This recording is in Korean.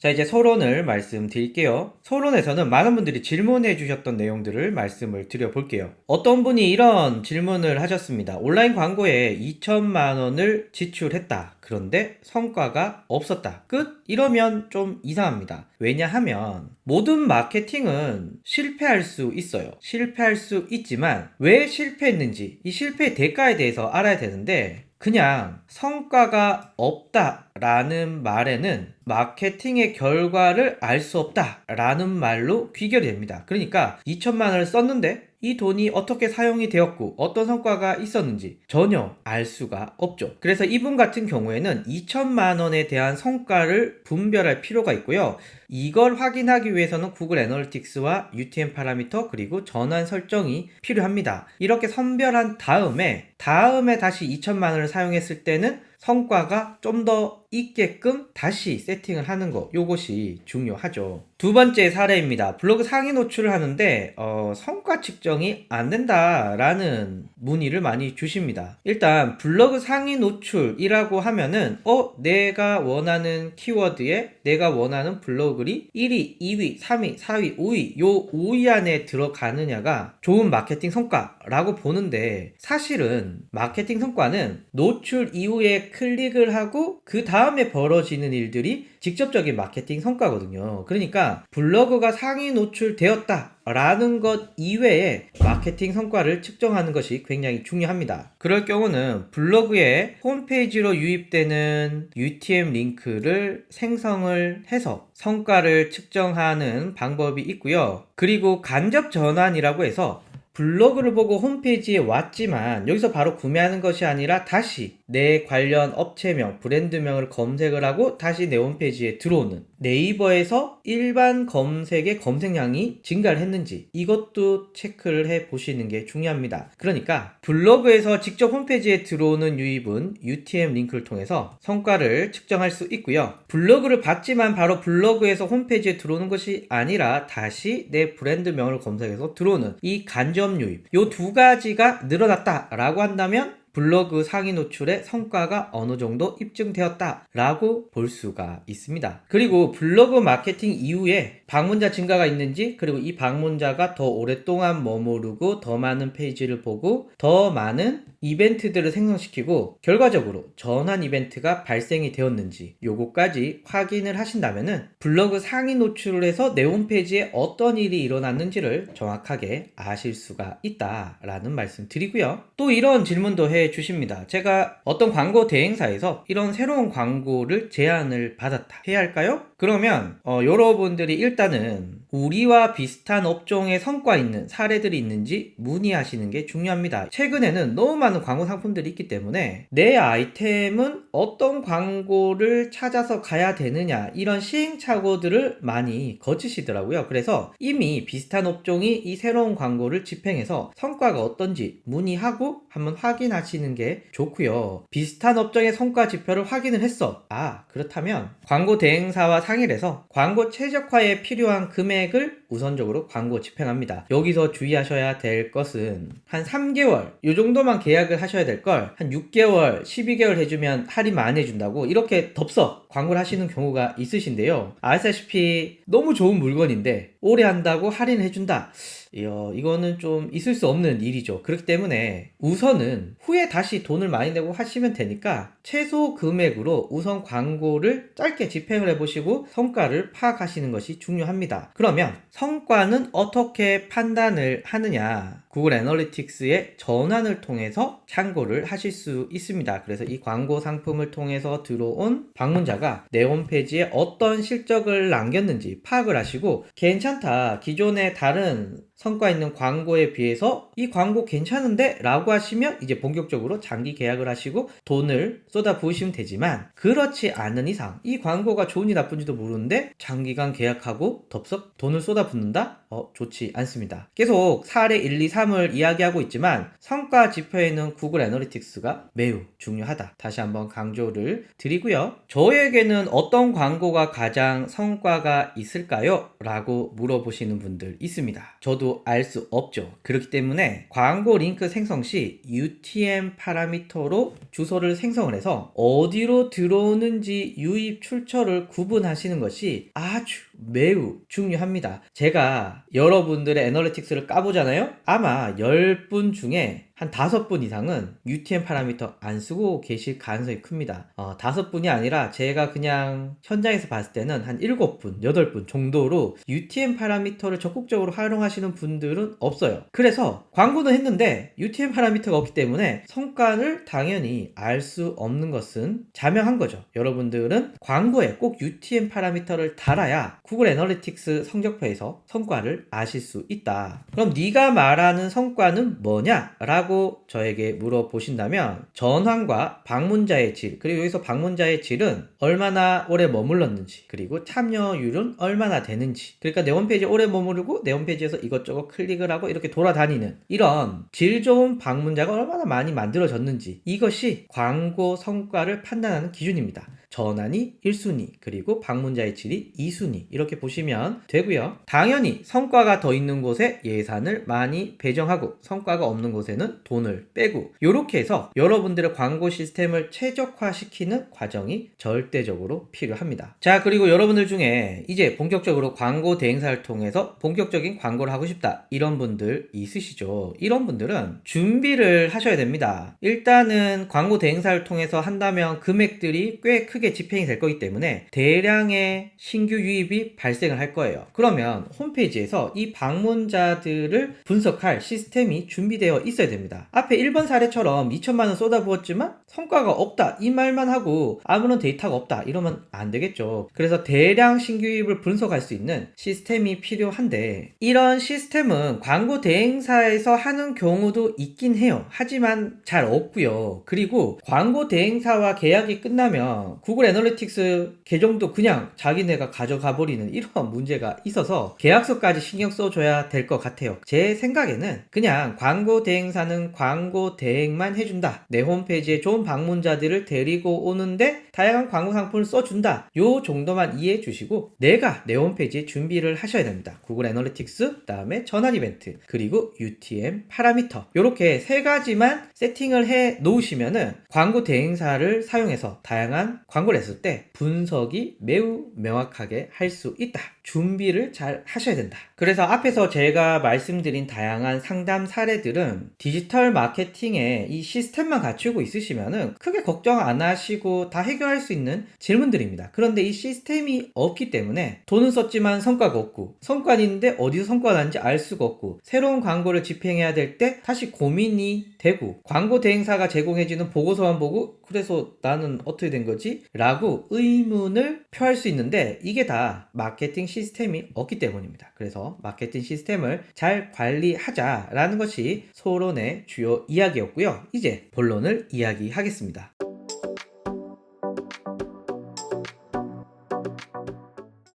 자, 이제 서론을 말씀드릴게요. 서론에서는 많은 분들이 질문해 주셨던 내용들을 말씀을 드려볼게요. 어떤 분이 이런 질문을 하셨습니다. 온라인 광고에 2천만 원을 지출했다. 그런데 성과가 없었다. 끝? 이러면 좀 이상합니다. 왜냐하면 모든 마케팅은 실패할 수 있어요. 실패할 수 있지만 왜 실패했는지, 이 실패의 대가에 대해서 알아야 되는데, 그냥 성과가 없다라는 말에는 마케팅의 결과를 알 수 없다라는 말로 귀결이 됩니다. 그러니까 2천만 원을 썼는데 이 돈이 어떻게 사용이 되었고 어떤 성과가 있었는지 전혀 알 수가 없죠. 그래서 이분 같은 경우에는 2천만 원에 대한 성과를 분별할 필요가 있고요. 이걸 확인하기 위해서는 구글 애널리틱스와 UTM 파라미터 그리고 전환 설정이 필요합니다. 이렇게 선별한 다음에 다시 2천만 원을 사용했을 때는 성과가 좀 더 있게끔 다시 세팅을 하는 거, 요것이 중요하죠. 두 번째 사례입니다. 블로그 상위 노출을 하는데 성과 측정이 안 된다라는 문의를 많이 주십니다. 일단 블로그 상위 노출이라고 하면은 내가 원하는 키워드에 내가 원하는 블로글이 1위, 2위, 3위, 4위, 5위 요 5위 안에 들어가느냐가 좋은 마케팅 성과라고 보는데, 사실은 마케팅 성과는 노출 이후에 클릭을 하고 그 다음에 벌어지는 일들이 직접적인 마케팅 성과거든요. 그러니까 블로그가 상위 노출되었다 라는 것 이외에 마케팅 성과를 측정하는 것이 굉장히 중요합니다. 그럴 경우는 블로그에 홈페이지로 유입되는 UTM 링크를 생성을 해서 성과를 측정하는 방법이 있고요. 그리고 간접 전환이라고 해서 블로그를 보고 홈페이지에 왔지만 여기서 바로 구매하는 것이 아니라 다시 내 관련 업체명, 브랜드명을 검색을 하고 다시 내 홈페이지에 들어오는, 네이버에서 일반 검색의 검색량이 증가를 했는지 이것도 체크를 해 보시는 게 중요합니다. 그러니까 블로그에서 직접 홈페이지에 들어오는 유입은 UTM 링크를 통해서 성과를 측정할 수 있고요. 블로그를 봤지만 바로 블로그에서 홈페이지에 들어오는 것이 아니라 다시 내 브랜드명을 검색해서 들어오는 이 간접 유입, 요 두 가지가 늘어났다라고 한다면 블로그 상위 노출의 성과가 어느 정도 입증되었다라고 볼 수가 있습니다. 그리고 블로그 마케팅 이후에 방문자 증가가 있는지, 그리고 이 방문자가 더 오랫동안 머무르고 더 많은 페이지를 보고 더 많은 이벤트들을 생성시키고 결과적으로 전환 이벤트가 발생이 되었는지 요거까지 확인을 하신다면은 블로그 상위 노출을 해서 내 홈페이지에 어떤 일이 일어났는지를 정확하게 아실 수가 있다라는 말씀 드리고요. 또 이런 질문도 해 주십니다. 제가 어떤 광고 대행사에서 이런 새로운 광고를 제안을 받았다. 해야 할까요? 그러면 여러분들이 일단은 우리와 비슷한 업종의 성과 있는 사례들이 있는지 문의하시는 게 중요합니다. 최근에는 너무 많은 광고 상품들이 있기 때문에 내 아이템은 어떤 광고를 찾아서 가야 되느냐, 이런 시행착오들을 많이 거치시더라고요. 그래서 이미 비슷한 업종이 이 새로운 광고를 집행해서 성과가 어떤지 문의하고 한번 확인하시는 게 좋고요. 비슷한 업종의 성과 지표를 확인을 했어. 그렇다면 광고 대행사와 상의를 해서 광고 최적화에 필요한 금액을 우선적으로 광고 집행합니다. 여기서 주의하셔야 될 것은 한 3개월 이 정도만 계약을 하셔야 될 걸 한 6개월, 12개월 해주면 할인 많이 해준다고 이렇게 덥석 광고를 하시는 경우가 있으신데요. 아시다시피 너무 좋은 물건인데 오래 한다고 할인을 해준다. 이거는 좀 있을 수 없는 일이죠. 그렇기 때문에 우선은 후에 다시 돈을 많이 내고 하시면 되니까 최소 금액으로 우선 광고를 짧게 집행을 해보시고 성과를 파악하시는 것이 중요합니다. 그러면 성과는 어떻게 판단을 하느냐? 구글 애널리틱스의 전환을 통해서 참고를 하실 수 있습니다. 그래서 이 광고 상품을 통해서 들어온 방문자가 내 홈페이지에 어떤 실적을 남겼는지 파악을 하시고, 괜찮다, 기존의 다른 성과 있는 광고에 비해서 이 광고 괜찮은데? 라고 하시면 이제 본격적으로 장기 계약을 하시고 돈을 쏟아 부으시면 되지만, 그렇지 않은 이상 이 광고가 좋은지 나쁜지도 모르는데 장기간 계약하고 덥석 돈을 쏟아 붓는다? 좋지 않습니다. 계속 사례 1, 2, 3을 이야기하고 있지만 성과 지표에는 구글 애널리틱스가 매우 중요하다. 다시 한번 강조를 드리고요. 저에게는 어떤 광고가 가장 성과가 있을까요? 라고 물어보시는 분들 있습니다. 저도 아무도 알 수 없죠. 그렇기 때문에 광고 링크 생성 시 UTM 파라미터로 주소를 생성을 해서 어디로 들어오는지 유입 출처를 구분하시는 것이 아주 매우 중요합니다. 제가 여러분들의 애널리틱스를 까보잖아요. 아마 10분 중에 한 5분 이상은 UTM 파라미터 안 쓰고 계실 가능성이 큽니다. 5분이 아니라 제가 그냥 현장에서 봤을 때는 한 7분, 8분 정도로 UTM 파라미터를 적극적으로 활용하시는 분들은 없어요. 그래서 광고는 했는데 UTM 파라미터가 없기 때문에 성과를 당연히 알 수 없는 것은 자명한 거죠. 여러분들은 광고에 꼭 UTM 파라미터를 달아야 구글 애널리틱스 성적표에서 성과를 아실 수 있다. 그럼 네가 말하는 성과는 뭐냐? 라고 저에게 물어보신다면 전환과 방문자의 질, 그리고 여기서 방문자의 질은 얼마나 오래 머물렀는지, 그리고 참여율은 얼마나 되는지, 그러니까 내 홈페이지에 오래 머무르고 내 홈페이지에서 이것저것 클릭을 하고 이렇게 돌아다니는 이런 질 좋은 방문자가 얼마나 많이 만들어졌는지, 이것이 광고 성과를 판단하는 기준입니다. 전환이 1순위, 그리고 방문자의 질이 2순위, 이렇게 보시면 되고요. 당연히 성과가 더 있는 곳에 예산을 많이 배정하고 성과가 없는 곳에는 돈을 빼고, 이렇게 해서 여러분들의 광고 시스템을 최적화시키는 과정이 절대적으로 필요합니다. 자, 그리고 여러분들 중에 이제 본격적으로 광고 대행사를 통해서 본격적인 광고를 하고 싶다, 이런 분들 있으시죠? 이런 분들은 준비를 하셔야 됩니다. 일단은 광고 대행사를 통해서 한다면 금액들이 꽤 크게 집행이 될 거기 때문에 대량의 신규 유입이 발생을 할 거예요. 그러면 홈페이지에서 이 방문자들을 분석할 시스템이 준비되어 있어야 됩니다. 앞에 1번 사례처럼 2천만원 쏟아부었지만 성과가 없다, 이 말만 하고 아무런 데이터가 없다, 이러면 안 되겠죠. 그래서 대량 신규 유입을 분석할 수 있는 시스템이 필요한데, 이런 시스템은 광고 대행사에서 하는 경우도 있긴 해요. 하지만 잘 없고요. 그리고 광고 대행사와 계약이 끝나면 구글 애널리틱스 계정도 그냥 자기네가 가져가 버리는 이런 문제가 있어서 계약서까지 신경 써줘야 될 것 같아요. 제 생각에는 그냥 광고 대행사는 광고 대행만 해준다, 내 홈페이지에 좋은 방문자들을 데리고 오는데 다양한 광고 상품을 써준다, 요 정도만 이해해 주시고 내가 내 홈페이지에 준비를 하셔야 됩니다. 구글 애널리틱스, 그 다음에 전환 이벤트, 그리고 UTM 파라미터, 요렇게 3가지만 세팅을 해 놓으시면은 광고 대행사를 사용해서 다양한 광고를 했을 때 분석이 매우 명확하게 할 수 있다. 준비를 잘 하셔야 된다. 그래서 앞에서 제가 말씀드린 다양한 상담 사례들은 디지털 마케팅에 이 시스템만 갖추고 있으시면은 크게 걱정 안 하시고 다 해결할 수 있는 질문들입니다. 그런데 이 시스템이 없기 때문에 돈은 썼지만 성과가 없고, 성과는 있는데 어디서 성과가 나는지 알 수가 없고, 새로운 광고를 집행해야 될 때 다시 고민이 되고, 광고 대행사가 제공해주는 보고서만 보고 그래서 나는 어떻게 된 거지? 라고 의문을 표할 수 있는데, 이게 다 마케팅 시스템이 없기 때문입니다. 그래서 마케팅 시스템을 잘 관리하자라는 것이 소론의 주요 이야기였고요. 이제 본론을 이야기하겠습니다.